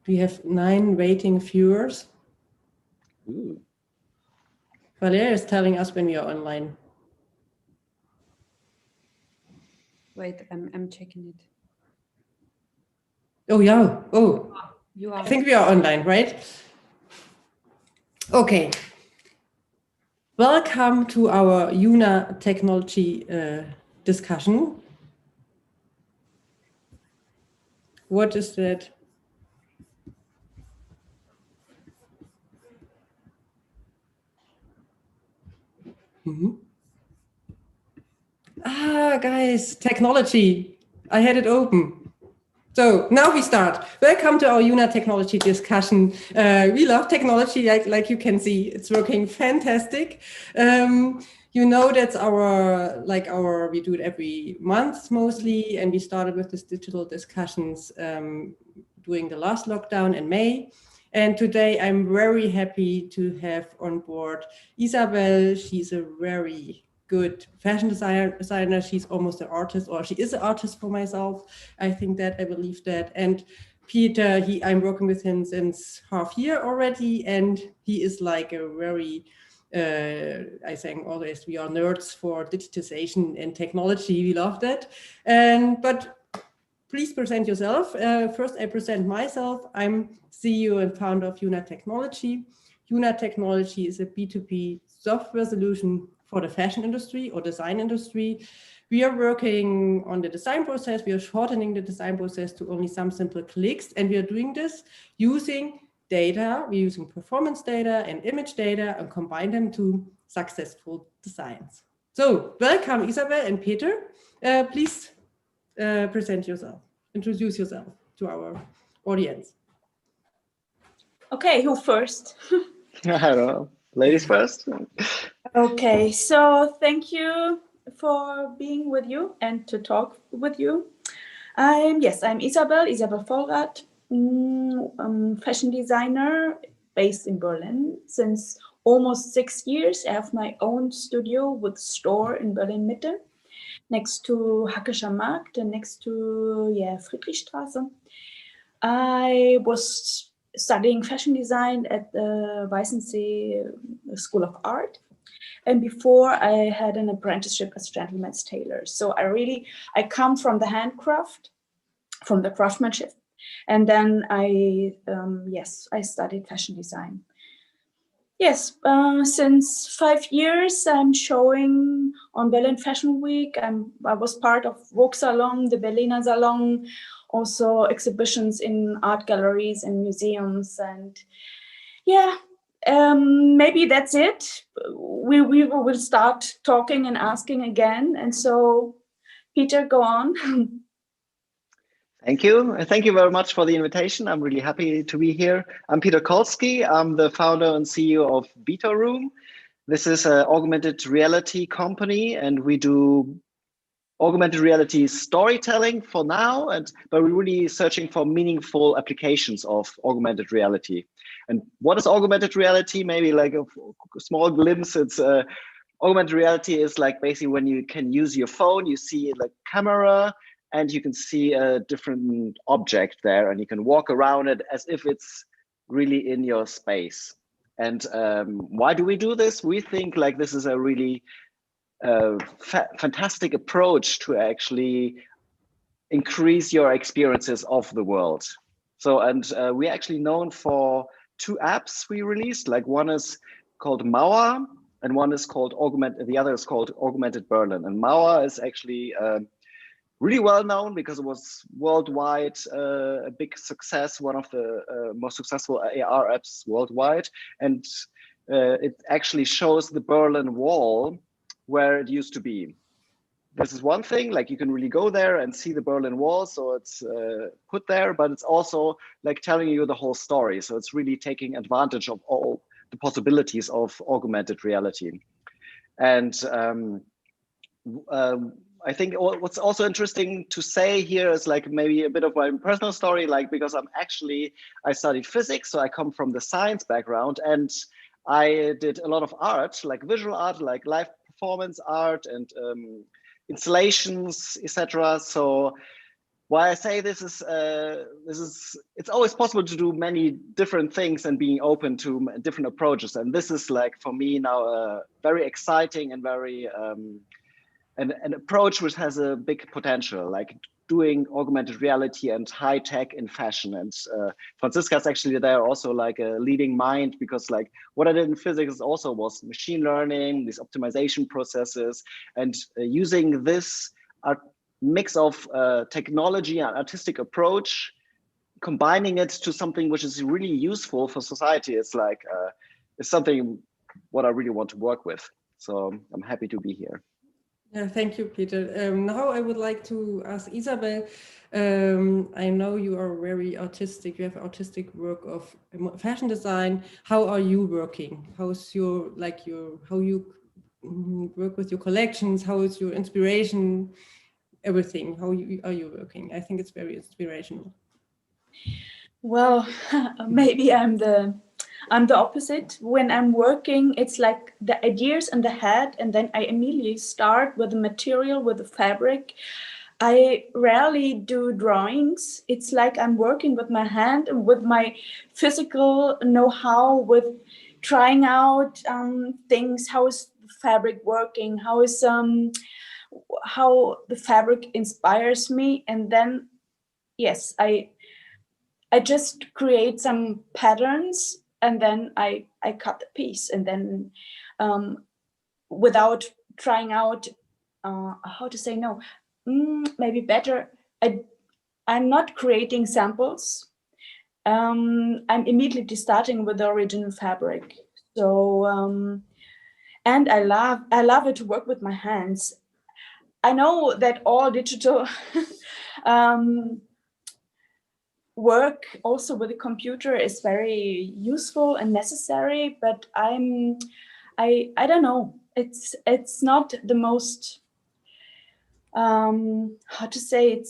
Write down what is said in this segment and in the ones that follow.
We have 9 waiting viewers. Ooh. Valeria is telling us when we are online. Wait, I'm checking it. Oh, yeah. Oh, You are. I think we are online, right? Okay. Welcome to our YOONA Technology discussion. What is that? Ah, guys, technology. I had it open. So now we start. Welcome to our YOONA Technology discussion. We love technology, like you can see. It's working fantastic. You know, that's we do it every month mostly, and we started with these digital discussions during the last lockdown in May. And today I'm very happy to have on board Isabel. She's a very good fashion designer. She's almost an artist, or she is an artist for myself. I think that, I believe that. And Peter, I'm working with him since half year already, and he is like a very, I think always we are nerds for digitization and technology. We love that. But please present yourself. First, I present myself. I'm CEO and founder of YOONA Technology. YOONA Technology is a B2B software solution for the fashion industry or design industry. We are working on the design process. We are shortening the design process to only some simple clicks. And we are doing this using data. We're using performance data and image data and combine them to successful designs. So welcome, Isabel and Peter. Please present yourself, introduce yourself to our audience. Okay, who first? I don't know. Ladies first. Okay, so thank you for being with you and to talk with you. I'm Isabel Vollrath. I'm fashion designer based in Berlin since almost 6 years. I have my own studio with store in Berlin Mitte, next to Hackescher Markt and next to Friedrichstraße. I was studying fashion design at the Weißensee School of Art. And before I had an apprenticeship as gentleman's tailor. So I come from the handcraft, from the craftsmanship. And then I studied fashion design. Yes, since 5 years, I'm showing on Berlin Fashion Week. I was part of Vogue Salon, the Berliner Salon, also exhibitions in art galleries and museums. And yeah, maybe that's it. We will start talking and asking again. And so, Peter, go on. Thank you. Thank you very much for the invitation. I'm really happy to be here. I'm Peter Kolski. I'm the founder and CEO of BetaRoom. This is an augmented reality company, and we do augmented reality storytelling for now, but we're really searching for meaningful applications of augmented reality. And what is augmented reality? Maybe like a small glimpse. It's augmented reality is like basically when you can use your phone, you see like camera, and you can see a different object there, and you can walk around it as if it's really in your space. And why do we do this? We think like this is a really fantastic approach to actually increase your experiences of the world. So, and we're actually known for 2 apps we released. Like one is called MauAR, and one is called the other is called Augmented Berlin. And MauAR is actually really well known because it was worldwide a big success, one of the most successful AR apps worldwide. And it actually shows the Berlin Wall where it used to be. This is one thing, like you can really go there and see the Berlin Wall, so it's put there, but it's also like telling you the whole story. So it's really taking advantage of all the possibilities of augmented reality. And I think what's also interesting to say here is like maybe a bit of my personal story, like because I studied physics, so I come from the science background, and I did a lot of art, like visual art, like live performance art and installations, etc. So why I say this is it's always possible to do many different things and being open to different approaches. And this is like for me now very exciting and very an approach which has a big potential, like doing augmented reality and high tech in fashion. And Franziska is actually there also like a leading mind, because like what I did in physics also was machine learning, these optimization processes, and using this mix of technology and artistic approach, combining it to something which is really useful for society. It's like it's something what I really want to work with. So I'm happy to be here. Yeah, thank you, Peter. Now I would like to ask Isabel. I know you are very artistic. You have artistic work of fashion design. How are you working? How's your how you work with your collections? How is your inspiration? Everything. How are you working? I think it's very inspirational. Well, maybe I'm the opposite. When I'm working, it's like the ideas in the head, and then I immediately start with the material, with the fabric. I rarely do drawings. It's like I'm working with my hand and with my physical know-how, with trying out things. How is the fabric working? How the fabric inspires me, and then yes, I just create some patterns, and then I cut the piece, and then without trying out how to say no, maybe better, I'm not creating samples. I'm immediately starting with the original fabric. So and I love it to work with my hands. I know that all digital work also with a computer is very useful and necessary, but I don't know. It's not the most how to say.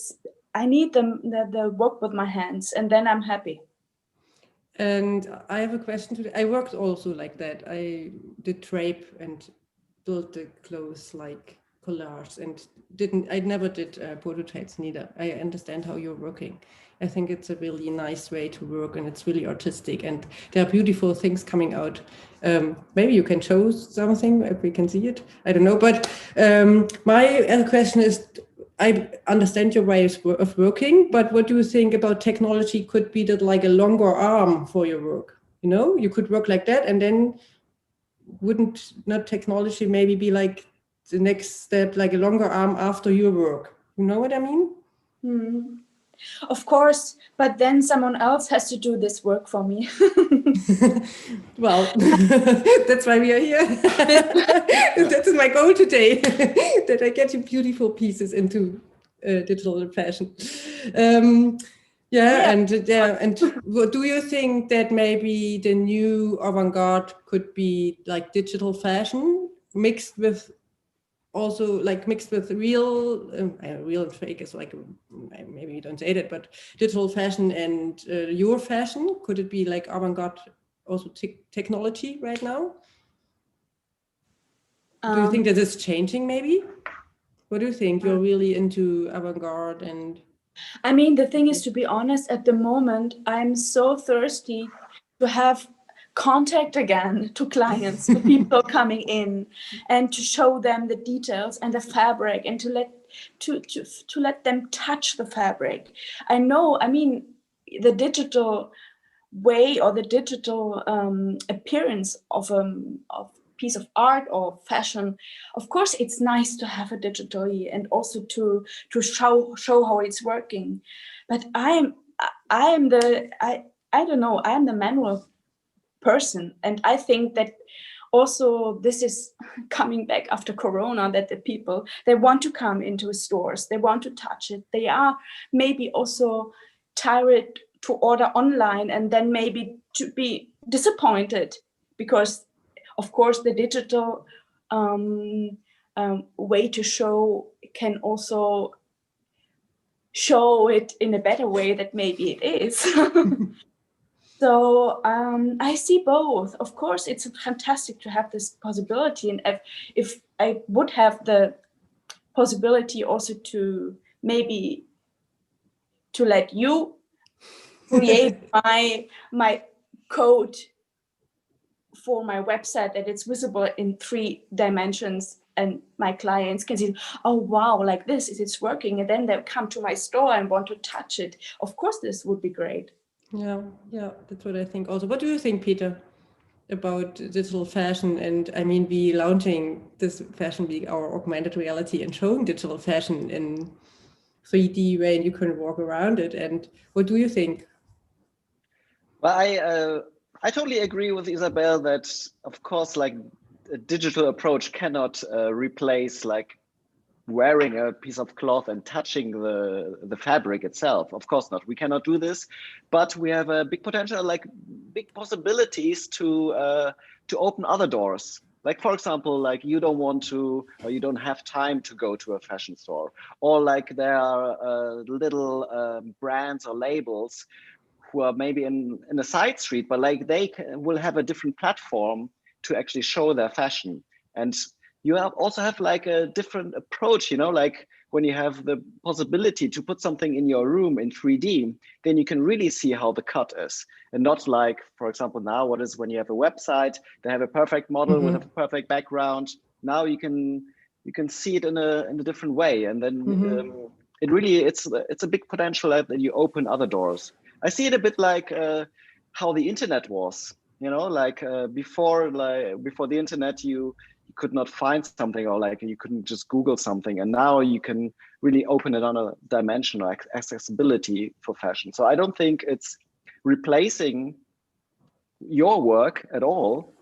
I need the work with my hands, and then I'm happy. And I have a question today. I worked also like that. I did drape and built the clothes like collage, and I never did prototypes neither. I understand how you're working. I think it's a really nice way to work, and it's really artistic, and there are beautiful things coming out. Maybe you can show something if we can see it. I don't know, but my other question is, I understand your way of working, but what do you think about technology could be that like a longer arm for your work? You know, you could work like that, and then wouldn't not technology maybe be like the next step, like a longer arm after your work? You know what I mean? Of course, but then someone else has to do this work for me. Well, that's why we are here. That's my goal today, that I get you beautiful pieces into digital fashion. And do you think that maybe the new avant-garde could be like digital fashion mixed with real and fake is like, maybe you don't say that, but digital fashion and your fashion? Could it be like avant-garde also technology right now? Do you think that is changing maybe? What do you think? You're really into avant-garde and... I mean, the thing is, to be honest, at the moment, I'm so thirsty to have contact again to clients, to people coming in, and to show them the details and the fabric, and to let them touch the fabric. I know, I mean, the digital way or the digital appearance of piece of art or fashion, of course it's nice to have it digitally and also to show how it's working, but I don't know, I am the manual person, and I think that also this is coming back after Corona, that the people, they want to come into stores, they want to touch it, they are maybe also tired to order online and then maybe to be disappointed, because of course the digital way to show can also show it in a better way that maybe it is. So I see both. Of course, it's fantastic to have this possibility, and if I would have the possibility also to maybe to let you create my code for my website, that it's visible in 3 dimensions, and my clients can see, oh wow, like this, it's working, and then they'll come to my store and want to touch it. Of course, this would be great. Yeah, that's what I think also. What do you think, Peter, about digital fashion? And I mean, we launching this Fashion Week, our augmented reality, and showing digital fashion in 3D way, and you can walk around it. And what do you think? Well, I totally agree with Isabel that, of course, like a digital approach cannot replace like wearing a piece of cloth and touching the fabric itself. Of course not. We cannot do this, but we have a big potential, like big possibilities to open other doors. Like, for example, like you don't want to, or you don't have time to go to a fashion store, or like there are little brands or labels who are maybe in a side street, but like they will have a different platform to actually show their fashion. And you also have like a different approach, you know, like when you have the possibility to put something in your room in 3D, then you can really see how the cut is. And not like, for example, now what is when you have a website, they have a perfect model with a perfect background. Now you can see it in a different way. And then it really, it's a big potential that you open other doors. I see it a bit like how the internet was, you know, like before the internet, you could not find something, or like you couldn't just Google something, and now you can really open it on a dimension, like accessibility for fashion. So I don't think it's replacing your work at all.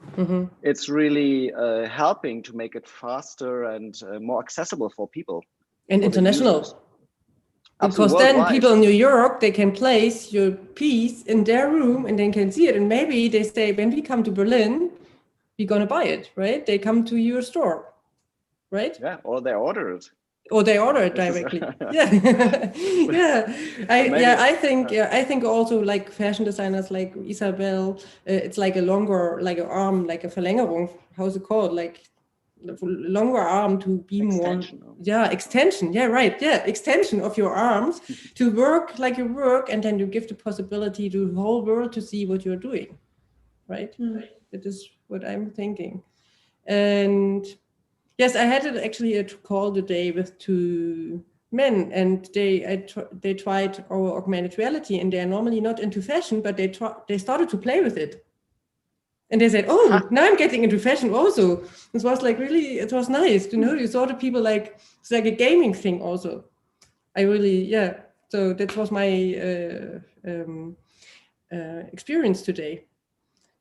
It's really helping to make it faster and more accessible for people and international. Because then people in New York, they can place your piece in their room and they can see it. And maybe they say, when we come to Berlin, we're going to buy it, right? They come to your store, right? Yeah, or they order it. Or they order it directly. I think also like fashion designers like Isabel, it's like a longer, like an arm, like a Verlängerung. How's it called? Like longer arm to be extension. Extension. Extension of your arms to work like you work, and then you give the possibility to the whole world to see what you're doing, right? That is what I'm thinking. And yes, I had actually a call today with 2 men, and they tried our augmented reality, and they are normally not into fashion, but they started to play with it. And they said, oh, now I'm getting into fashion also. It was like really, it was nice to know. You saw the people like, it's like a gaming thing also. I really, so that was my experience today.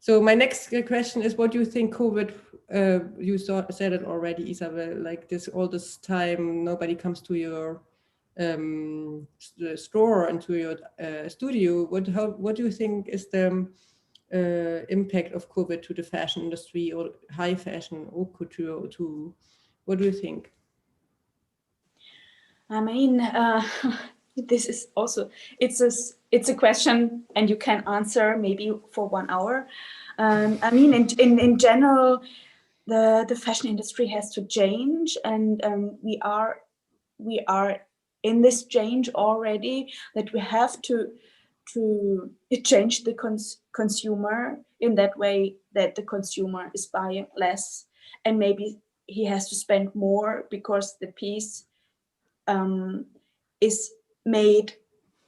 So my next question is, what do you think COVID, you said it already, Isabel, like this, all this time, nobody comes to your store and to your studio. What do you think is the impact of COVID to the fashion industry, or high fashion, haute couture? To what do you think? I mean, this is also it's a question, and you can answer maybe for 1 hour. I mean, in general, the fashion industry has to change, and we are in this change already, that we have to change the consumer in that way, that the consumer is buying less, and maybe he has to spend more because the piece is made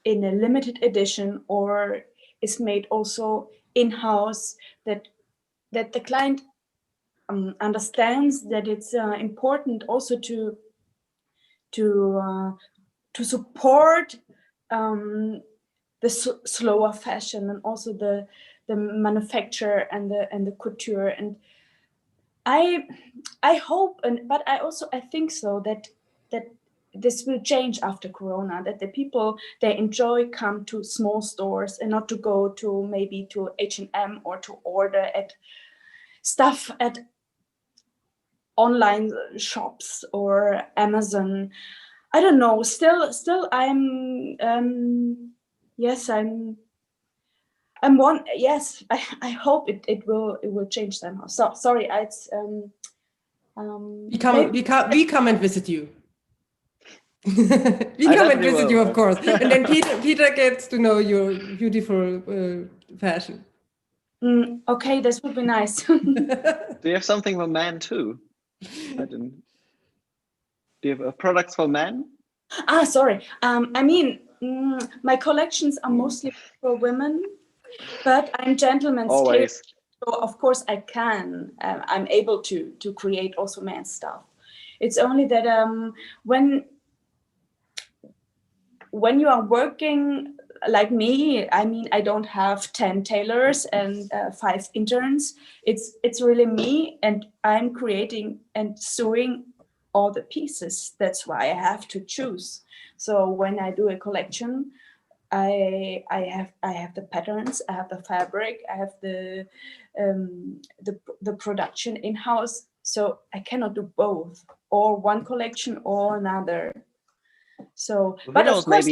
in a limited edition, or is made also in-house, that the client understands that it's important also to support the slower fashion, and also the manufacture and the couture. And I hope, but I think so that this will change after Corona, that the people, they enjoy come to small stores and not to go to maybe to H&M or to order stuff at online shops or Amazon. I don't know. Still, I'm one. Yes, I hope it will change somehow. So sorry, it's we come and visit you. We I come and definitely visit will. you, of course. And then Peter gets to know your beautiful fashion. Okay, this would be nice. Do you have something for men too? I didn't. Do you have products for men? Sorry. I mean, my collections are mostly for women, but I'm gentleman's tailor, Always. so of course I can. I'm able to create also men's stuff. It's only that when you are working like me, I mean, I don't have 10 tailors and 5 interns. It's really me, and I'm creating and sewing all the pieces. That's why I have to choose. So when I do a collection, I have the patterns, I have the fabric, I have the production in-house. So I cannot do both, or one collection or another. So, Who but knows? of course,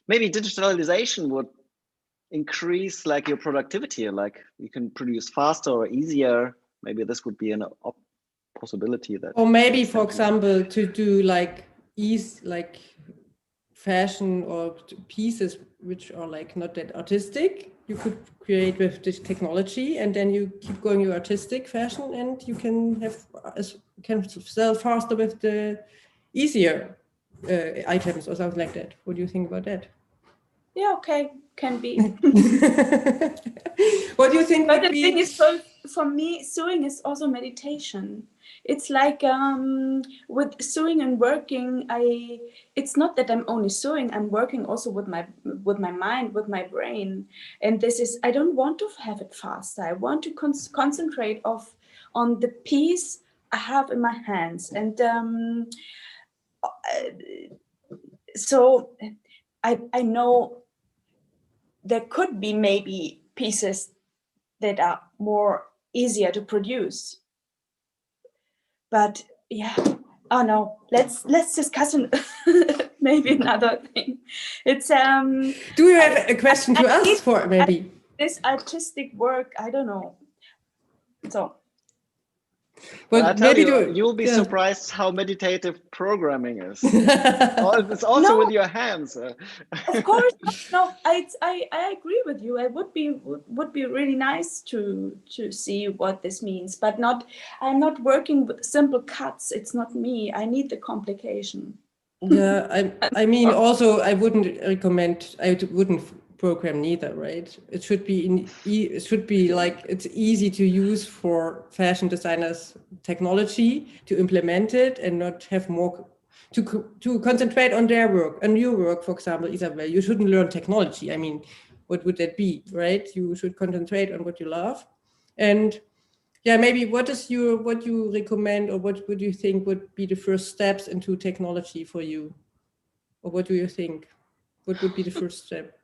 Maybe digitalization would increase like your productivity, like you can produce faster or easier. Maybe this would be an possibility that. Or maybe, for example, to do like fashion or pieces which are like not that artistic, you could create with this technology, and then you keep going your artistic fashion, and you can sell faster with the easier items or something like that. What do you think about that? Yeah, okay, can be. What do you think? But the thing is, for me, sewing is also meditation. It's like with sewing and working, it's not that I'm only sewing, I'm working also with my mind, with my brain. And this is, I don't want to have it faster. I want to concentrate on the piece I have in my hands. And so I know there could be maybe pieces that are more easier to produce. But yeah, oh no, let's discuss maybe another thing. It's do you have a question to us for maybe? This artistic work, I don't know. So well, I tell you'll be surprised how meditative programming is. It's also with your hands. Of course, no. I agree with you. It would be really nice to see what this means, but not. I'm not working with simple cuts. It's not me. I need the complication. Yeah, I mean, also I wouldn't recommend. I wouldn't program neither, right? It should be like it's easy to use for fashion designers technology to implement it and not have more to concentrate on their work and your work. For example, Isabel, you shouldn't learn technology. I mean, what would that be, right? You should concentrate on what you love. And yeah, maybe what you recommend, or what would you think would be the first steps into technology for you? Or what do you think? What would be the first step?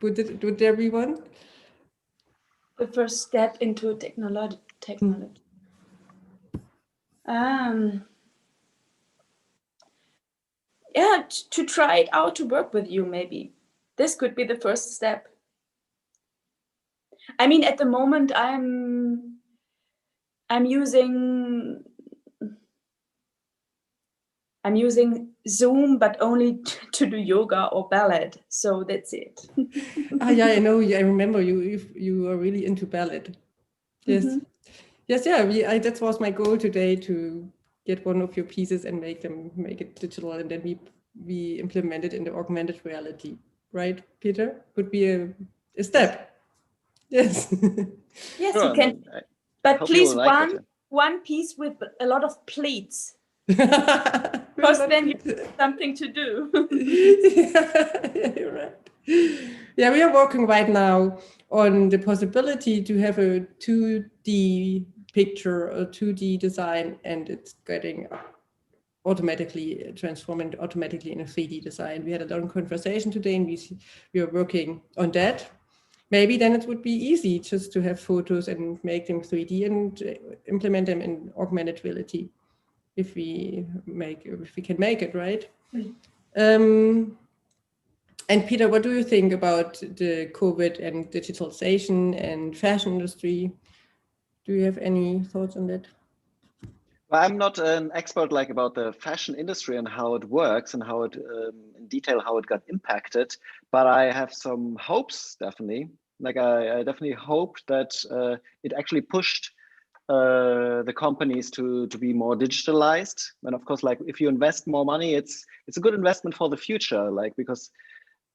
Would there be one? The first step into technology. Yeah, to try it out, to work with you, maybe. This could be the first step. I mean, at the moment, I'm using Zoom, but only to do yoga or ballet. So that's it. Yeah, I know. I remember you are really into ballet. Yes, yes, yeah. That was my goal today, to get one of your pieces and make it digital, and then we implement it in the augmented reality. Right, Peter? Would be a step. Yes. Yes, sure, you can. But please, one piece with a lot of pleats. Because then you have something to do. Yeah, you're right. Yeah, we are working right now on the possibility to have a 2D picture, a 2D design, and it's getting automatically transforming automatically in a 3D design. We had a long conversation today, and we are working on that. Maybe then it would be easy just to have photos and make them 3D and implement them in augmented reality, if we can make it, right? And Peter, what do you think about the COVID and digitalization and fashion industry? Do you have any thoughts on that? Well, I'm not an expert like about the fashion industry and how it works and how it in detail how it got impacted, but I have some hopes definitely. Like I definitely hope that it actually pushed the companies to be more digitalized. And of course, like if you invest more money, it's a good investment for the future. Like because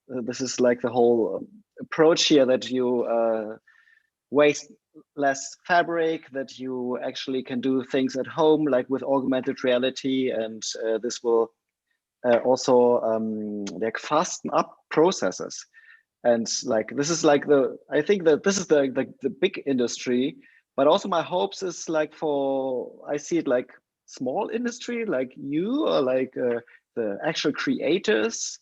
this is like the whole approach here that you waste less fabric, that you actually can do things at home, like with augmented reality, and this will also like fasten up processes. And like this is like I think that this is the big industry, but also my hopes is like I see it like small industry, like you or like the actual creators.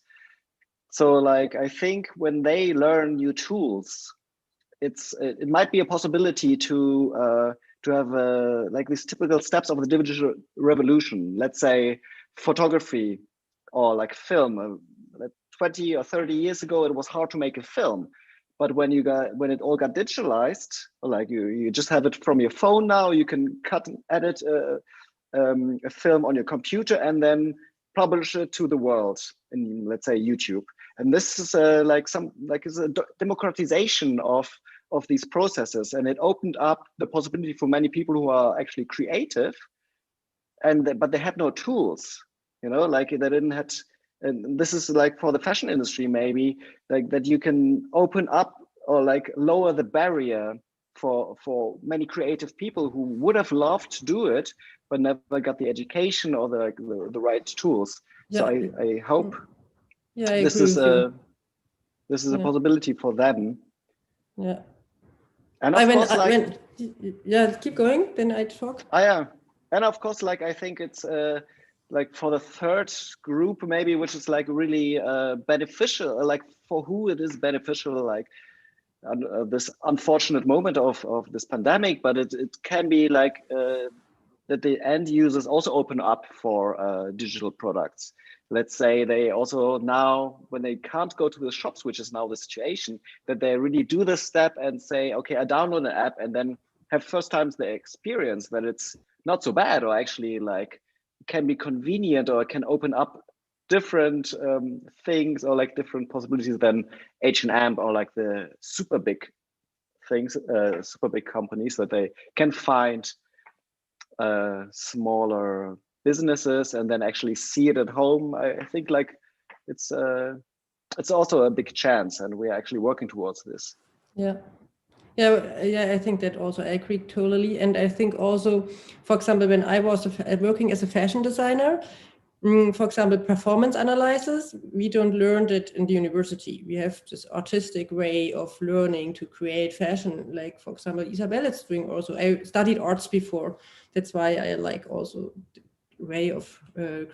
So like I think when they learn new tools, it might be a possibility to have like these typical steps of the digital revolution. Let's say photography or like film. 20 or 30 years ago, it was hard to make a film, but when it all got digitalized, like you just have it from your phone now. You can cut and edit a film on your computer and then publish it to the world in, let's say, YouTube. And this is it's a democratization of these processes, and it opened up the possibility for many people who are actually creative, but they had no tools, like they didn't have. And this is like for the fashion industry, maybe like that you can open up or like lower the barrier for many creative people who would have loved to do it but never got the education or the right tools. Yeah. So I hope I this agree is with you. this is a possibility for them. Yeah. And of course, keep going, then I talk. Yeah. And of course, like I think it's like for the third group, maybe, which is like really beneficial, like for who it is beneficial, like this unfortunate moment of this pandemic, but it can be like that the end users also open up for digital products. Let's say they also now, when they can't go to the shops, which is now the situation, that they really do this step and say, okay, I download an app and then have first times the experience that it's not so bad, or actually like can be convenient, or can open up different things or like different possibilities than H&M or like the super big things, super big companies that they can find smaller businesses and then actually see it at home. I think like it's also a big chance, and we're actually working towards this. I think that also I agree totally. And I think also, for example, when I was working as a fashion designer, for example, performance analysis, we don't learn it in the university. We have this artistic way of learning to create fashion. Like, for example, Isabel is doing also, I studied arts before. That's why I like also the way of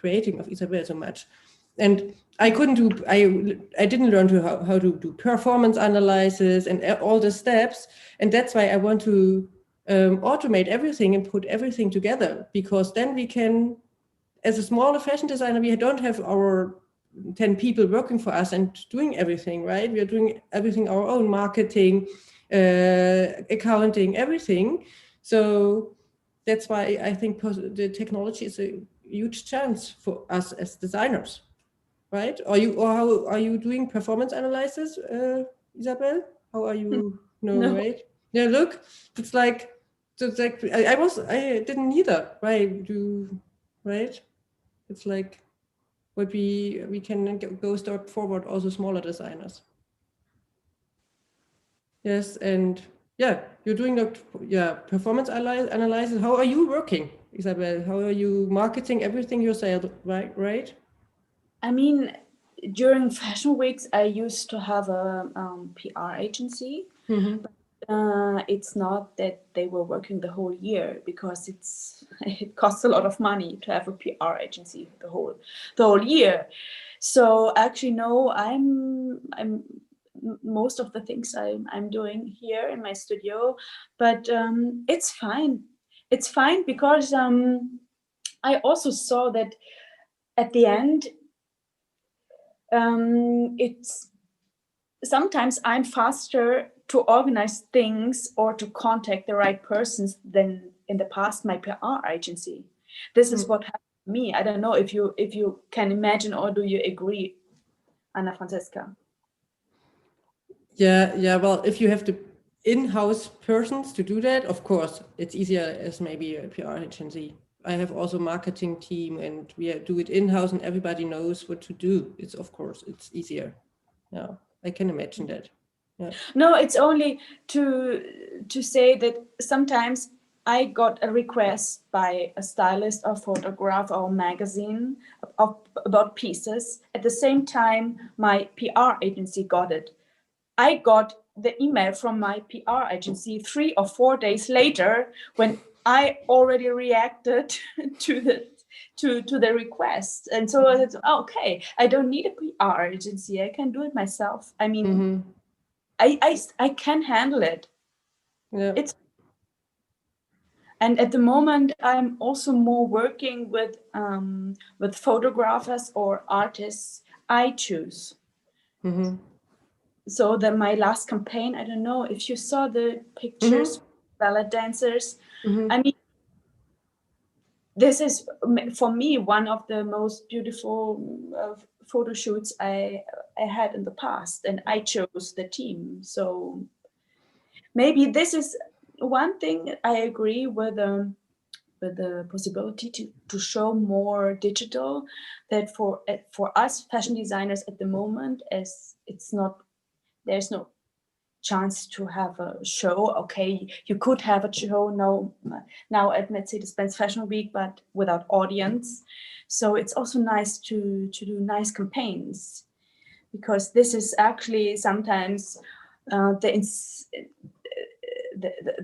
creating of Isabel so much. And I didn't learn how to do performance analysis and all the steps. And that's why I want to automate everything and put everything together, because then we can, as a smaller fashion designer, we don't have our 10 people working for us and doing everything, right? We are doing everything, our own marketing, accounting, everything. So that's why I think the technology is a huge chance for us as designers, right? How are you doing performance analysis, Isabel? How are you? No, right? Yeah, look, it's like I didn't either, right? Right? It's like what we can go step forward, also smaller designers. Yes, and you're doing the performance analysis. How are you working, Isabel? How are you marketing everything yourself, right? I mean, during fashion weeks, I used to have a PR agency. Mm-hmm. But it's not that they were working the whole year, because it costs a lot of money to have a PR agency the whole year. So actually, no, I'm most of the things I'm doing here in my studio, but it's fine. It's fine because I also saw that at the end, it's sometimes I'm faster to organize things or to contact the right persons than in the past my PR agency. This is what happened to me. I don't know if you can imagine, or do you agree, Anna Franziska? Yeah. Well, if you have the in-house persons to do that, of course, it's easier as maybe a PR agency. I have also marketing team, and we do it in-house, and everybody knows what to do. It's it's easier. Yeah, I can imagine that. Yeah. No, it's only to say that sometimes I got a request by a stylist or photograph or magazine about pieces. At the same time, my PR agency got it. I got the email from my PR agency 3 or 4 days later, when I already reacted to the request. And so it's okay, I don't need a PR agency. I can do it myself. I mean, I can handle it. Yeah. And at the moment, I'm also more working with photographers or artists I choose. So my last campaign, I don't know if you saw the pictures, ballet dancers. I mean, this is for me one of the most beautiful photo shoots I had in the past, and I chose the team. So maybe this is one thing I agree with the possibility to show more digital, that for us fashion designers at the moment, as there's no chance to have a show. Okay, you could have a show now at Mercedes-Benz Fashion Week, but without audience. So it's also nice to do nice campaigns, because this is actually sometimes the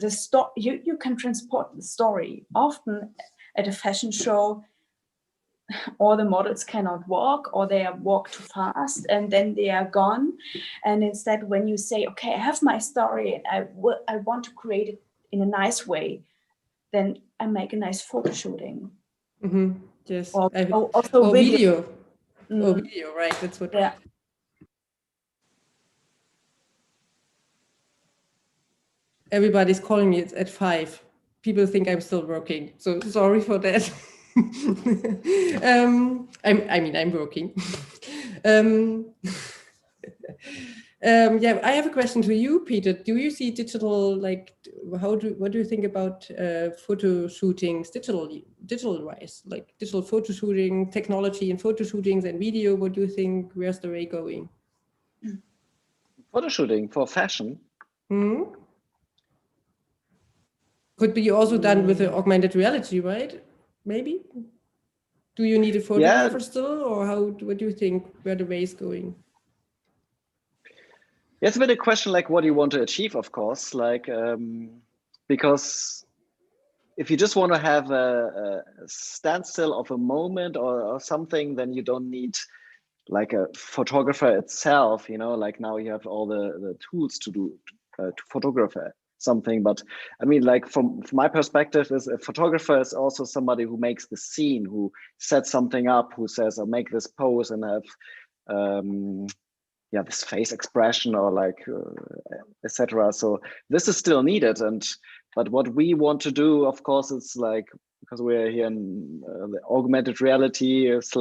story. You can transport the story. Often at a fashion show, all the models cannot walk, or they walk too fast and then they are gone. And instead, when you say, okay, I have my story and I want to create it in a nice way, then I make a nice photo shooting. Yes. Or video. Or video, right? That's what. Yeah. Everybody's calling me at 5. People think I'm still working, so sorry for that. I'm working. Yeah, I have a question to you, Peter. Do you see digital, like, what do you think about photo shootings, digital wise, like digital photo shooting technology and photo shootings and video? What do you think? Where's the way going? Photo shooting for fashion. Could be also done with the augmented reality, right? Maybe. Do you need a photographer still, or what do you think where the way is going? It's a bit a question like what do you want to achieve, of course, like because if you just want to have a standstill of a moment or something, then you don't need like a photographer itself, like now you have all the tools to do to photograph something. But I mean, like from my perspective, is a photographer is also somebody who makes the scene, who sets something up, who says, I'll make this pose and have this face expression or like etc. So this is still needed. But what we want to do, of course, is like, because we're here in the augmented reality /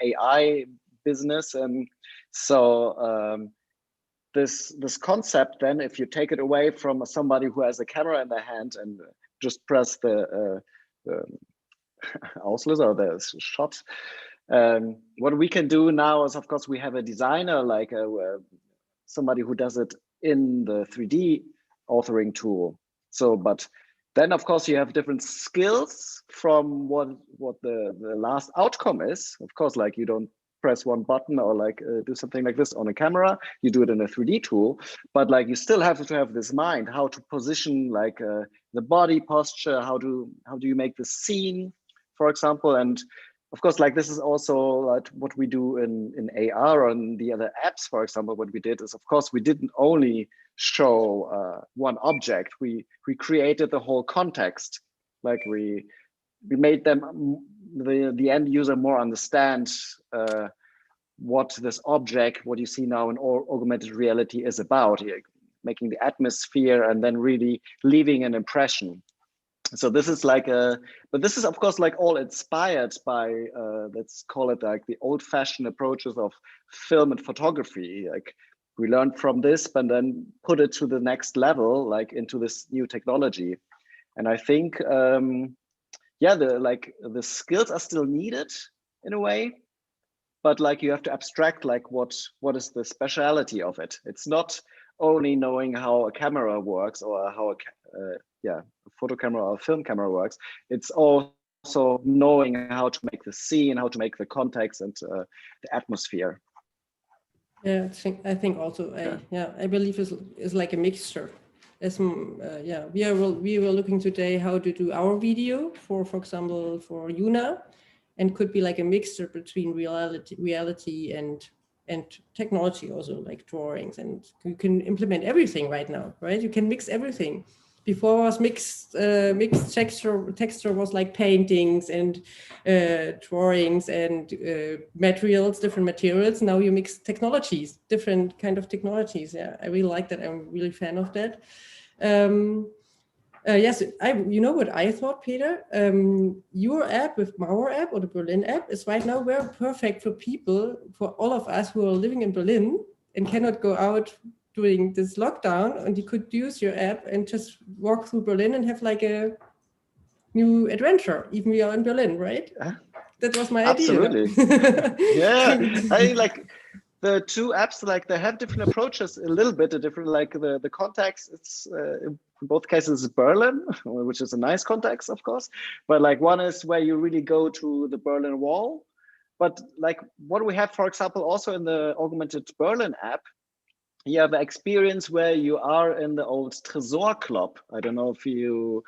AI business, and so this concept, then if you take it away from somebody who has a camera in their hand and just press the Auslöser or the shot, what we can do now is, of course, we have a designer, like somebody who does it in the 3D authoring tool. So, but then of course you have different skills from what the last outcome is. Of course, like you don't press one button or like do something like this on a camera, you do it in a 3D tool, but like you still have to have this mind, how to position like the body posture, how do you make the scene, for example. And of course, like this is also like what we do in AR and the other apps. For example, what we did is, of course, we didn't only show one object. We created the whole context. Like we made them the end user more understand what this object, what you see now in augmented reality, is about. Here, making the atmosphere and then really leaving an impression. So this is like but this is of course like all inspired by let's call it like the old-fashioned approaches of film and photography. Like we learned from this, but then put it to the next level, like into this new technology. And I think yeah, the skills are still needed in a way, but like you have to abstract like what is the speciality of it. It's not only knowing how a camera works or how a photo camera or a film camera works. It's also knowing how to make the scene, how to make the context and the atmosphere. Yeah, I think also I believe is like a mixture. As we were looking today how to do our video for example for YOONA, and could be like a mixture between reality and technology, also like drawings, and you can implement everything right now, right? You can mix everything. Before was mixed texture was like paintings and drawings and different materials. Now you mix technologies, different kind of technologies. Yeah, I really like that. I'm really fan of that. Yes, you know what I thought, Peter? Your app with MauAR app or the Berlin app is right now very perfect for people, for all of us who are living in Berlin and cannot go out during this lockdown, and you could use your app and just walk through Berlin and have like a new adventure, even we are in Berlin, right? That was my Absolutely. idea. Yeah, I like the two apps, like they have different approaches, a little bit different, like the context, it's in both cases Berlin, which is a nice context, of course, but like one is where you really go to the Berlin Wall. But like what we have, for example, also in the Augmented Berlin app, you have an experience where you are in the old Tresor Club. I don't know if you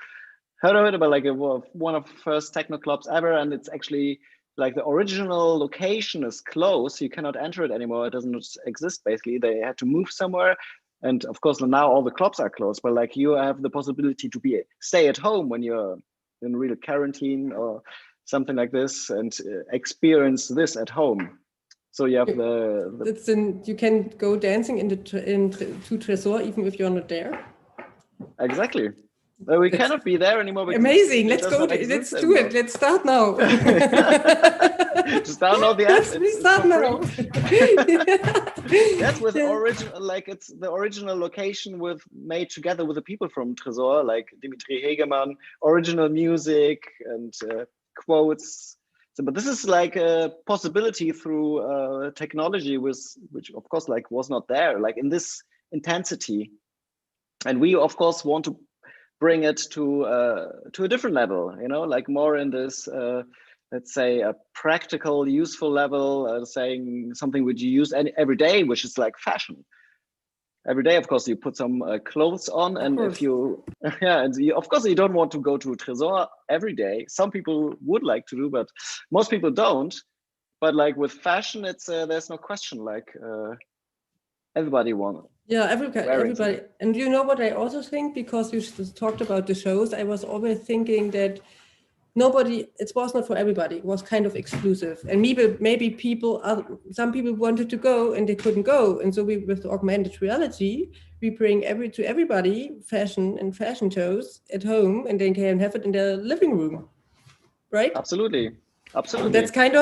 heard of it, but like one of the first techno clubs ever, and it's actually like the original location is closed. You cannot enter it anymore. It doesn't exist. Basically, they had to move somewhere, and of course now all the clubs are closed. But like you have the possibility to stay at home when you're in real quarantine or something like this, and experience this at home. So you have you can go dancing into Tresor even if you're not there. Exactly. We cannot be there anymore. Amazing. Let's go. Let's do it. Let's start now. Just download the app. Yes, we start now. That's with original, like it's the original location made together with the people from Tresor, like Dimitri Hegemann, original music and quotes. So, but this is like a possibility through technology, which of course like was not there, like in this intensity. And we of course want to bring it to a different level, you know, like more in this, let's say, a practical, useful level, saying something which you use every day, which is like fashion. Every day, of course, you put some clothes on, and if you, and of course, you don't want to go to Tresor every day. Some people would like to do, but most people don't. But like with fashion, it's there's no question. Like everybody wants. Yeah, everybody. And you know what I also think, because you talked about the shows, I was always thinking that it was not for everybody. It was kind of exclusive. And maybe some people wanted to go and they couldn't go. And so with augmented reality, we bring to everybody fashion and fashion shows at home, and they can have it in their living room, right? Absolutely. Absolutely. That's kind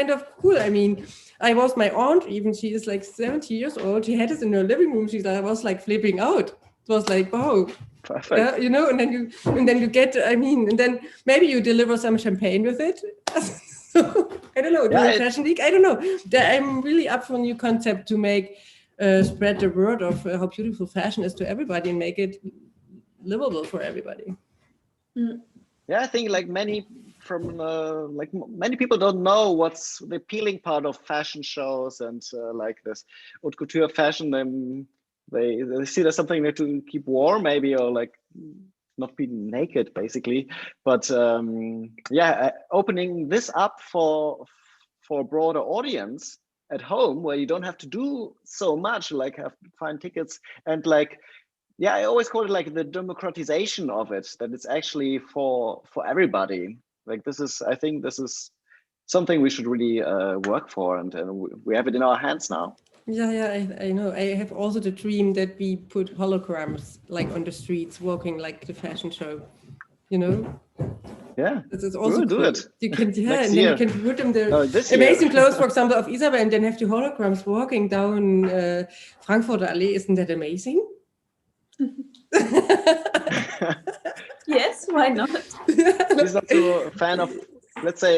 of cool. I mean, my aunt, even she is like 70 years old. She had it in her living room. I was like flipping out. It was like, wow. Perfect. Yeah, you know, and then you get, I mean, and then maybe you deliver some champagne with it. So, I don't know, during Fashion Week, I don't know. I'm really up for a new concept to make, spread the word of how beautiful fashion is to everybody and make it livable for everybody. Yeah, I think like many people don't know what's the appealing part of fashion shows and like this haute couture fashion. They see there's something to keep warm, maybe, or like not be naked, basically. But opening this up for a broader audience at home, where you don't have to do so much, like have to find tickets and like. Yeah, I always call it like the democratization of it, that it's actually for everybody. Like I think this is something we should really work for, and we have it in our hands now. Yeah, I know. I have also the dream that we put holograms like on the streets, walking like the fashion show. you know. Yeah, This is also we'll do cool. it. You can, yeah, Next and then year. you can put them the No, this amazing year. clothes, for example, of Isabel, and then have the holograms walking down Frankfurter Allee. Isn't that amazing? Yes, why not? She's not so a fan of, let's say,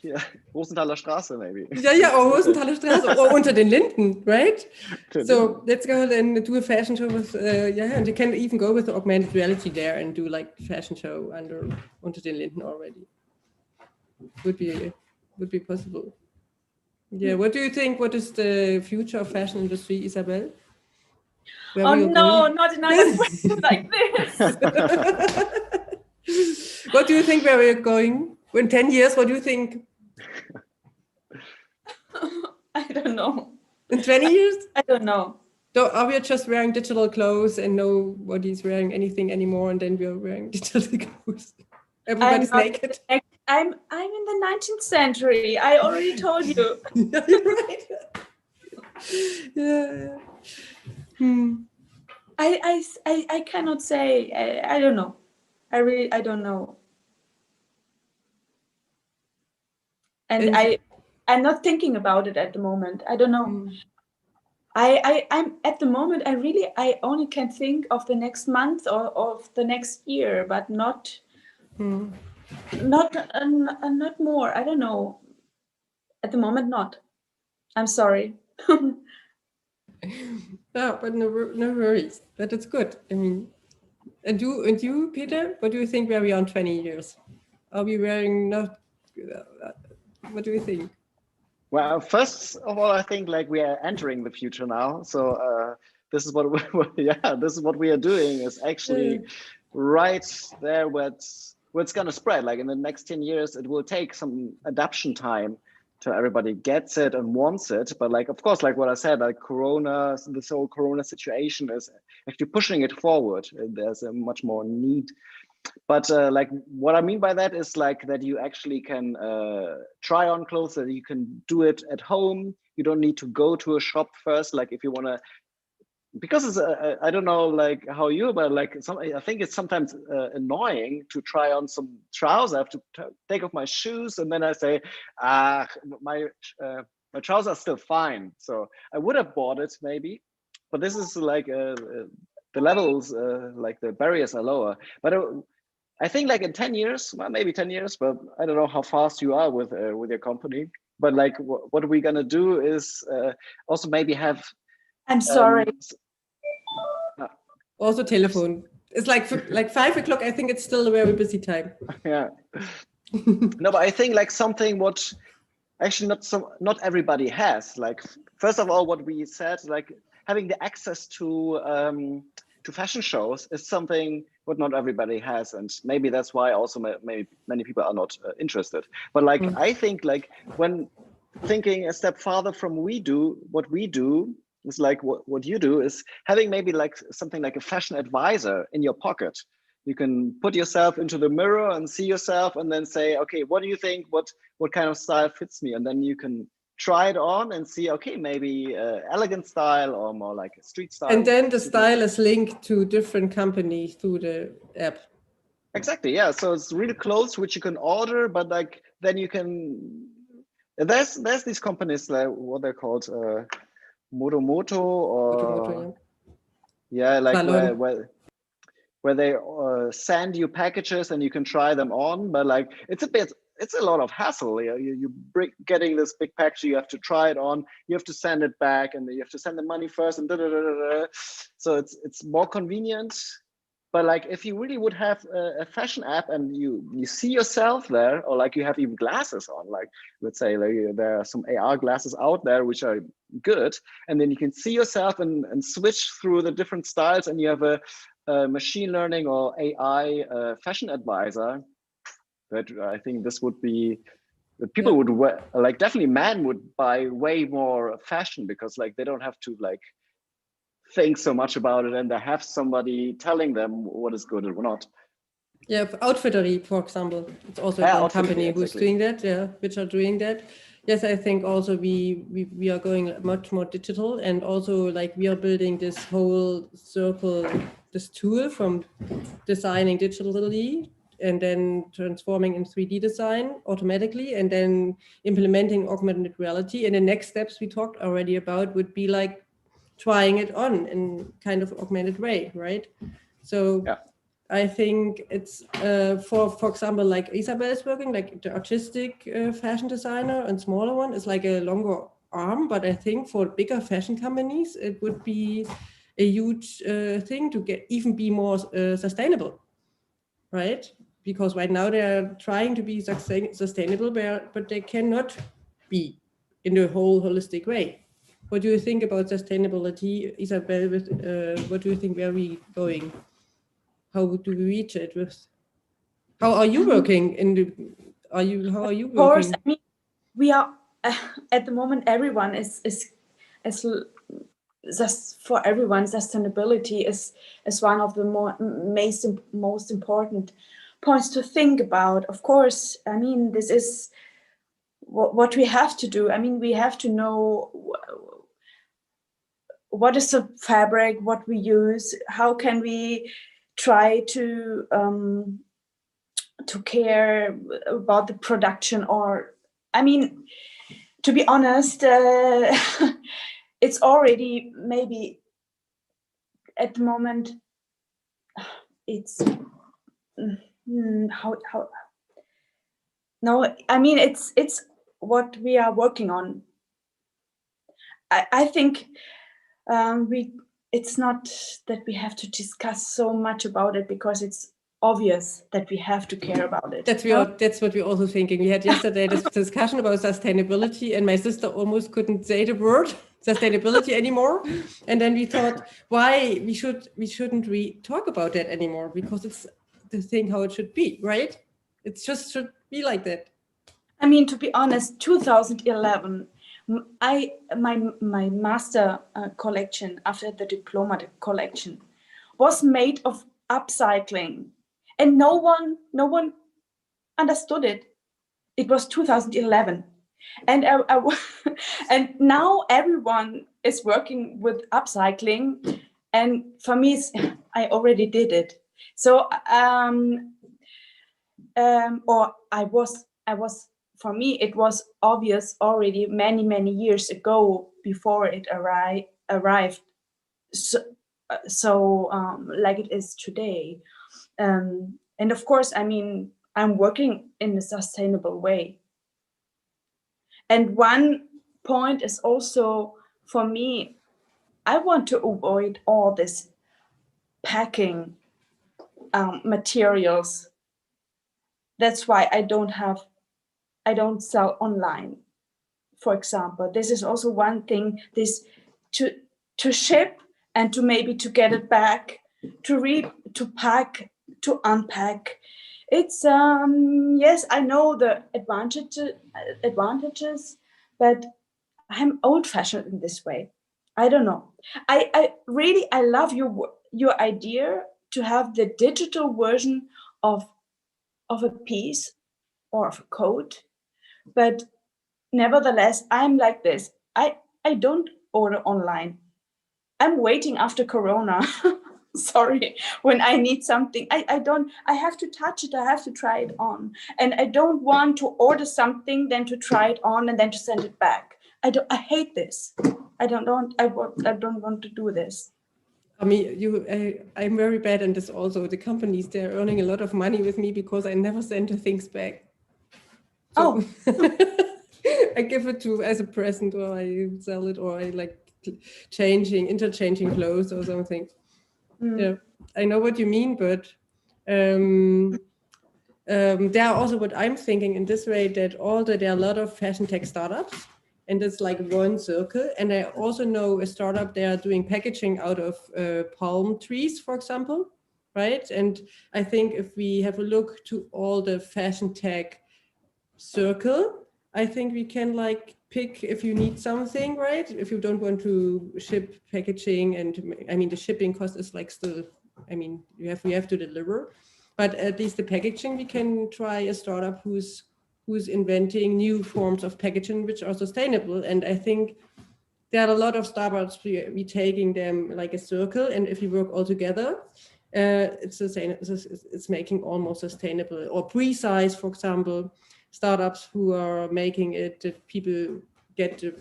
here, Rosenthaler Straße, maybe. Yeah, or Rosenthaler Straße, or Unter den Linden, right? So let's go and do a fashion show with, and you can even go with the augmented reality there and do like fashion show Unter den Linden already. Would be possible. Yeah, what do you think? What is the future of fashion industry, Isabel? Where Oh we are no, going? not another question like this. What do you think where we're going? In 10 years, what do you think? I don't know. In 20 years? I don't know. So are we just wearing digital clothes and nobody's wearing anything anymore, and then we're wearing digital clothes? Everybody's naked. I'm in the 19th century. I already told you. Yeah, you're right. Yeah. I cannot say. I don't know. I don't know. And I'm not thinking about it at the moment. I don't know. I'm at the moment. I only can think of the next month or of the next year, but not more. I don't know. At the moment, not. I'm sorry. No, but no worries. But it's good. I mean, and you, Peter, what do you think where we are in 20 years? Are we wearing not? What do you think? Well, first of all, I think like we are entering the future now. So this is what this is what we are doing is actually right there where it's going to spread. Like in the next 10 years, it will take some adaptation time till everybody gets it and wants it. But like, of course, like what I said, like Corona, this whole Corona situation is actually pushing it forward. There's a much more need. But like what I mean by that is like that you actually can try on clothes, that you can do it at home. You don't need to go to a shop first. Like if you want to, because it's I don't know like how you, but like I think it's sometimes annoying to try on some trousers. I have to take off my shoes and then I say, my trousers are still fine. So I would have bought it maybe, but this is like the levels, like the barriers are lower. But I think like in 10 years, well, maybe 10 years, but I don't know how fast you are with your company. But like what we're gonna do is also maybe have. I'm sorry. Also telephone. It's like 5 o'clock. I think it's still a very busy time. Yeah. No, but I think like something what actually not everybody has. Like first of all, what we said, like having the access to fashion shows is something what not everybody has, and maybe that's why also maybe many people are not interested. But like I think like when thinking a step farther from what we do is like what you do is having maybe like something like a fashion advisor in your pocket. You can put yourself into the mirror and see yourself and then say, okay, what do you think? What kind of style fits me? And then you can try it on and see, okay, maybe elegant style or more like a street style. And then the style is linked to different companies through the app. Exactly, yeah. So it's really clothes which you can order, but like then you can. There's these companies like what they're called, Motomoto or Motomoto, yeah, like where they send you packages and you can try them on, but like it's a lot of hassle. You getting this big package, you have to try it on, you have to send it back, and you have to send the money first, and so it's more convenient. But like if you really would have a fashion app and you see yourself there, or like you have even glasses on, like let's say like, there are some AR glasses out there which are good, and then you can see yourself and switch through the different styles, and you have a machine learning or AI fashion advisor. That I think this would be that people would like definitely men would buy way more fashion because like they don't have to like think so much about it, and they have somebody telling them what is good or not. Yeah, Outfittery, for example, it's also a company who's doing that. Yeah, which are doing that. Yes, I think also we are going much more digital, and also like we are building this whole circle, this tool from designing digitally and then transforming in 3D design automatically, and then implementing augmented reality. And the next steps we talked already about would be like trying it on in kind of augmented way, right? So yeah. I think it's for example, like Isabel is working, like the artistic fashion designer, and smaller one is like a longer arm. But I think for bigger fashion companies, it would be a huge thing to even be more sustainable, right? Because right now they're trying to be sustainable, but they cannot be in the whole holistic way. What do you think about sustainability, Isabel? What do you think? Where are we going? How do we reach it? How are you working in the? How are you working? Of course, I mean, we are at the moment. Everyone is just for everyone. Sustainability is one of the most important points to think about. Of course, I mean, this is what we have to do. I mean, we have to know what is the fabric, what we use, how can we try to care about the production. Or, I mean, to be honest, it's already maybe at the moment, it's no, I mean, it's what we are working on. I think it's not that we have to discuss so much about it, because it's obvious that we have to care about it. That's what we're also thinking. We had yesterday this discussion about sustainability, and my sister almost couldn't say the word sustainability anymore. And then we thought, why we shouldn't talk about that anymore, because it's the thing how it should be, right? It just should be like that. I mean, to be honest, 2011, my master collection after the diploma collection was made of upcycling, and no one understood it. It was 2011, and and now everyone is working with upcycling, and for me, I already did it. So or I was. For me, it was obvious already many years ago, before it arrived. So like it is today. And of course, I mean, I'm working in a sustainable way. And one point is also, for me, I want to avoid all this packing materials. That's why I don't sell online, for example. This is also one thing, this to ship and to maybe to get it back, to pack, to unpack. It's yes, I know the advantages, but I'm old-fashioned in this way. I don't know. I really love your idea to have the digital version of a piece or of a coat. But nevertheless, I'm like this. I don't order online. I'm waiting after Corona. Sorry, when I need something, I have to touch it. I have to try it on. And I don't want to order something, then to try it on and then to send it back. I hate this. I don't want to do this. I mean, I'm very bad in this also. The companies, they're earning a lot of money with me because I never send the things back. So, I give it as a present, or I sell it, or I like interchanging clothes or something. Yeah, I know what you mean, but there are also what I'm thinking in this way, that there are a lot of fashion tech startups, and it's like one circle. And I also know a startup, they are doing packaging out of palm trees, for example, right? And I think if we have a look to all the fashion tech circle, I think we can like pick if you need something, right? If you don't want to ship packaging, and I mean the shipping cost is like still, I mean we have to deliver, but at least the packaging, we can try a startup who's inventing new forms of packaging which are sustainable. And I think there are a lot of startups we taking them like a circle, and if we work all together, it's making almost sustainable or precise, for example, startups who are making it that people get the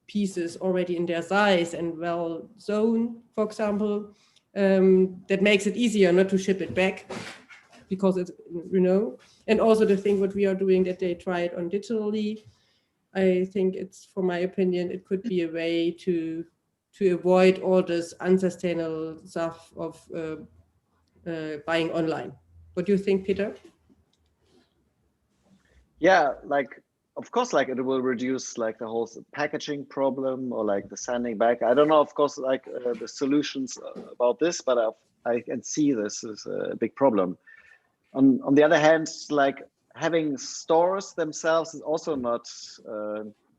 pieces already in their size and well sewn, for example, that makes it easier not to ship it back because it's, and also the thing what we are doing that they try it on digitally. I think it's, for my opinion, it could be a way to avoid all this unsustainable stuff of buying online. What do you think, Peter? Yeah, like, of course, like it will reduce like the whole packaging problem or like the sending back. I don't know, of course, like the solutions about this, but I can see this is a big problem. On the other hand, like having stores themselves is also not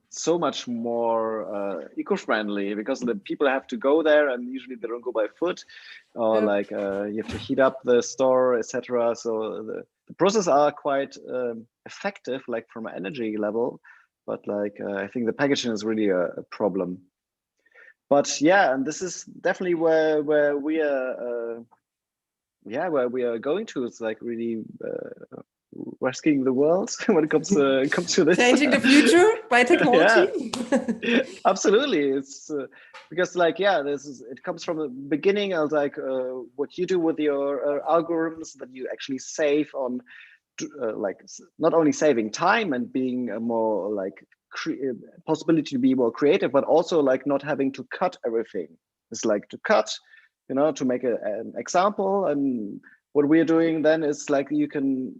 so much more eco-friendly, because the people have to go there and usually they don't go by foot, or like you have to heat up the store, etc. So the processes are quite effective, like from an energy level, but like I think the packaging is really a problem. But yeah, and this is definitely where we are. Where we are going to. It's like really rescuing the world when it comes to this. Changing the future by technology. Yeah, absolutely. It's because like, yeah, it comes from the beginning of like what you do with your algorithms that you actually save on, like not only saving time and being a more like possibility to be more creative, but also like not having to cut everything. It's like to cut, to make an example. And what we're doing then is like you can,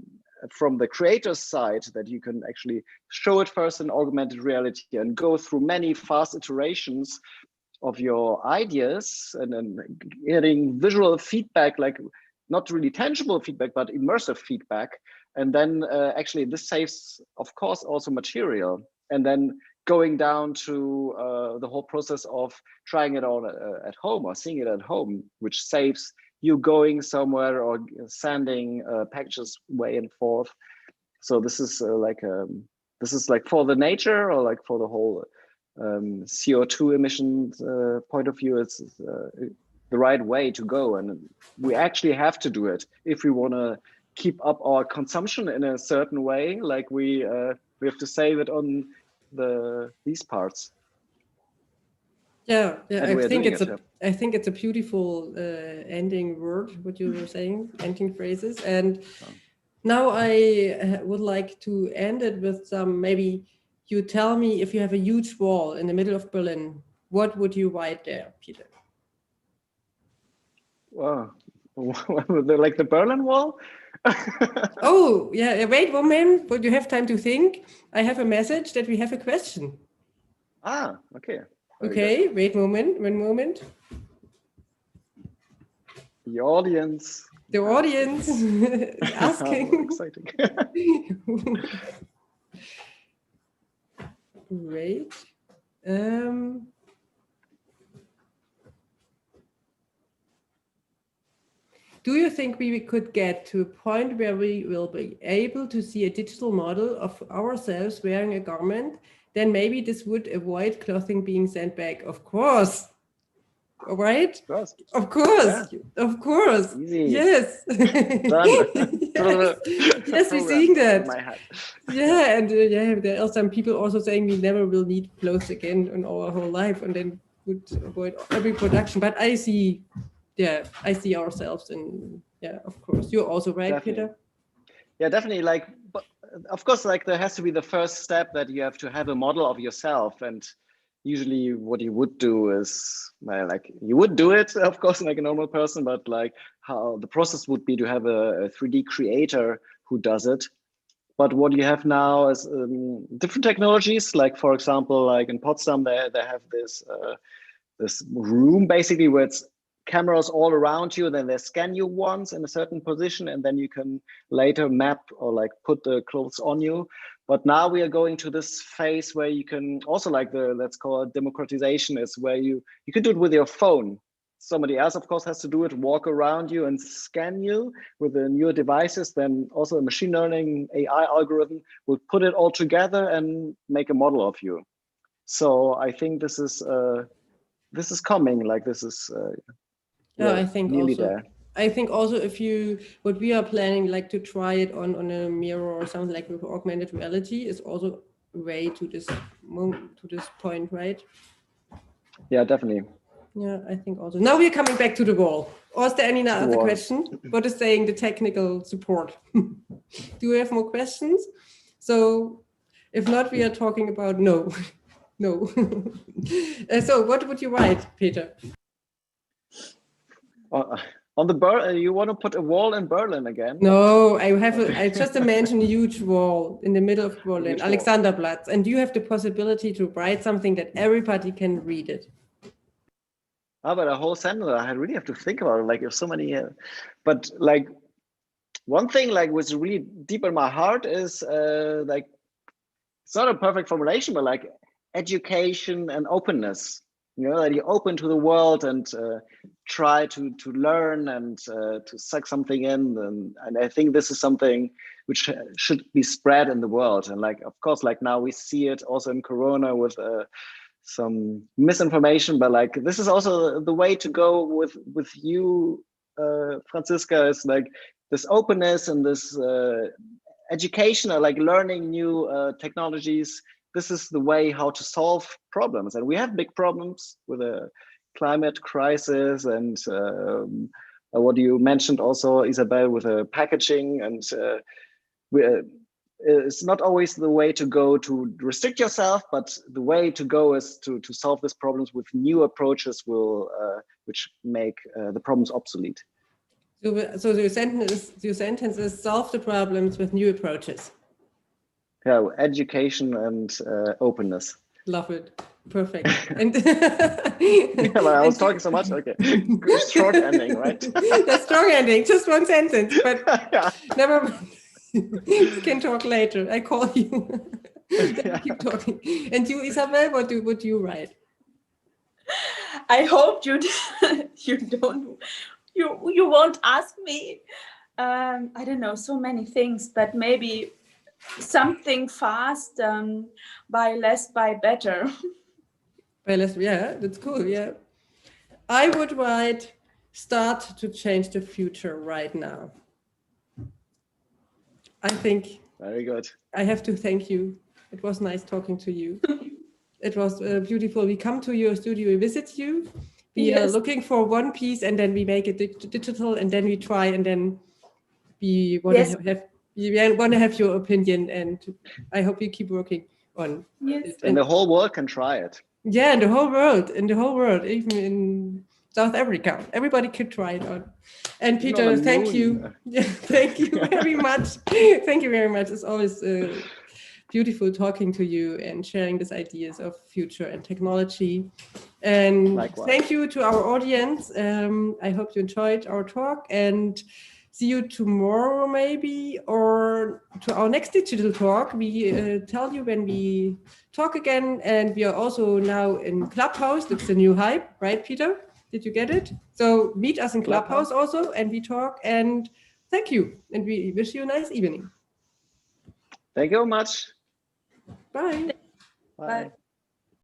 from the creator's side, that you can actually show it first in augmented reality and go through many fast iterations of your ideas and then getting visual feedback, like not really tangible feedback, but immersive feedback. And then actually this saves, of course, also material. And then going down to the whole process of trying it on at home or seeing it at home, which saves you going somewhere or sending packages way and forth. So this is like for the nature, or like for the whole CO2 emissions point of view, it's the right way to go. And we actually have to do it if we want to keep up our consumption in a certain way. Like we have to save it on these parts. Yeah, I think it's a beautiful ending word, what you were saying, ending phrases. And now I would like to end it with some, maybe you tell me, if you have a huge wall in the middle of Berlin, what would you write there, Peter? Wow, like the Berlin Wall? Oh, yeah, wait 1 minute, but you have time to think. I have a message that we have a question. Ah, okay. Okay, wait 1 moment. The audience. The audience asking. Oh, exciting. Great. Do you think we could get to a point where we will be able to see a digital model of ourselves wearing a garment? Then maybe this would avoid clothing being sent back. Of course. All right? Of course. Yeah. Of course. Easy. Yes. Done. Yes, we're seeing that. Yeah, and there are some people also saying we never will need clothes again in our whole life, and then would avoid every production. But I see ourselves in, of course. You're also right, definitely. Peter? Yeah, definitely. Like, but of course, like there has to be the first step that you have to have a model of yourself. And usually what you would do is, well, like you would do it, of course, like a normal person, but like how the process would be to have a 3D creator who does it. But what you have now is different technologies. Like, for example, like in Potsdam, they have this room basically where it's cameras all around you, then they scan you once in a certain position, and then you can later map or like put the clothes on you. But now we are going to this phase where you can also, like let's call it democratization, is where you can do it with your phone. Somebody else, of course, has to do it, walk around you and scan you with the newer devices. Then also a machine learning AI algorithm will put it all together and make a model of you. So I think this is coming. Like this is I think also there. I think also what we are planning, like to try it on a mirror or something like with augmented reality, is also a way to this point, right? Yeah, definitely. Yeah, I think also. Now we're coming back to the wall. Or is there any other wall. question? What is saying the technical support? Do we have more questions? So if not, we are talking about no. No. So what would you write, Peter? On the you want to put a wall in Berlin again? No, I just imagine a huge wall in the middle of Berlin, Alexanderplatz, and you have the possibility to write something that everybody can read it. Oh, but a whole sentence, I really have to think about it. Like, if so many, but like one thing, like, was really deep in my heart is like, it's not a perfect formulation, but like education and openness. You know, that you're open to the world and try to learn and to suck something in, and I think this is something which should be spread in the world. And like, of course, like now we see it also in Corona with some misinformation, but like this is also the way to go with you, Franziska, is like this openness and this education, like learning new technologies. This is the way how to solve problems, and we have big problems with a climate crisis and what you mentioned also, Isabel, with packaging, and it's not always the way to go to restrict yourself, but the way to go is to solve these problems with new approaches which make the problems obsolete. So your sentence is solve the problems with new approaches. Yeah, education and openness. Love it. Perfect. And yeah, but I was talking so much. Okay, short ending, right? That's strong ending. Just one sentence, but yeah. Never mind. We can talk later. I call you. Keep talking. And you, Isabel, what would you write? I hope you won't ask me. I don't know, so many things, but maybe something fast. Buy less, buy better. Buy less, yeah, that's cool. Yeah, I would write start to change the future right now. I think. Very good. I have to thank you. It was nice talking to you. It was beautiful. We come to your studio, we visit you. We are looking for one piece, and then we make it digital, and then we try, and then we want to have your opinion, and I hope you keep working on it. And the whole world can try it. Yeah, in the whole world, even in South Africa, everybody could try it on. And Peter, thank you. Yeah, thank you very much. Thank you very much. It's always beautiful talking to you and sharing these ideas of future and technology. And likewise. Thank you to our audience. I hope you enjoyed our talk, and see you tomorrow maybe, or to our next digital talk. We tell you when we talk again, and we are also now in Clubhouse. It's the new hype, right, Peter? Did you get it? So meet us in Clubhouse also, and we talk, and thank you. And we wish you a nice evening. Thank you very much. Bye. Bye.